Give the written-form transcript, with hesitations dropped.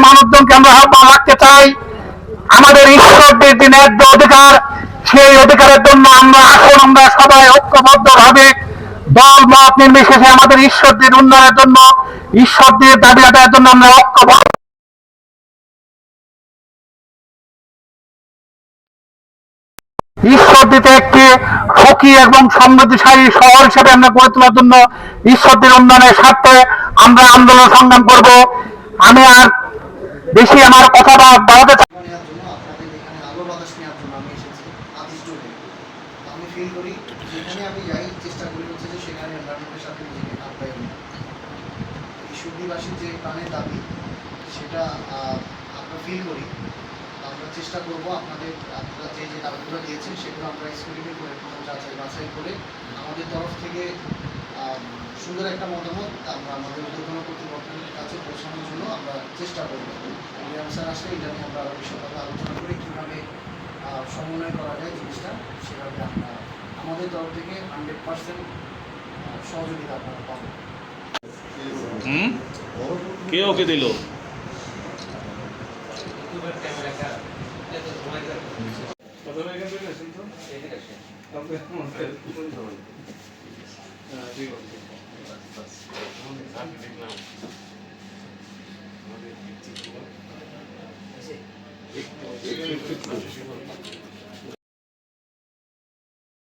মানুষজনকে আমরা আহ্বান রাখতে চাই, আমাদের ঈশ্বরদের যে ন্যায্য অধিকার, সেই অধিকারের জন্য আমরা সবাই ঐক্যবদ্ধ ভাবে দল মত নির্বিশেষে আমাদের ঈশ্বরদের উন্নয়নের জন্য, ঈশ্বরদের দাবি আদায়ের জন্য আমরা ঐক্যবদ্ধ। ঈশ্বরদীতে একটি সুখী এবং সমৃদ্ধিশালী শহর হিসেবে আমরা গড়ে তোলার জন্য ঈশ্বরদীর উন্নয়নের স্বার্থে আমরা আন্দোলন সংগ্রাম করব। আমি আর বেশি আমার কথা বাড়াতে চাই। আমি ফিল করি যেখানে আমি যাই চেষ্টা করি হচ্ছে যে সেখানে এনভায়রনমেন্টের সাথে নিজেকে খাপ খাইয়ে নিই। ঈশ্বরদীবাসীর যে প্রাণের দাবি সেটা আমরা ফিল করি। আমরা চেষ্টা করবো আপনারা যে যে দাবিগুলো দিয়েছেন সেগুলো আমরা স্ক্রিনিং করে যাচাই বাছাই করে আমাদের তরফ থেকে সুন্দর একটা মতামত আমরা আমাদের ঊর্ধ্বতন কর্তৃপক্ষের কাছে পৌঁছানোর জন্য আমরা চেষ্টা করবো। স্যার আসলে এটা নিয়ে আমরা বিশদভাবে আলোচনা করে কীভাবে সমন্বয় করা যায় জিনিসটা, সেভাবে আমরা আমাদের তরফ থেকে 100% সহযোগিতা আপনারা পাবেন। কে ওকে দিল? ঠিক আছে।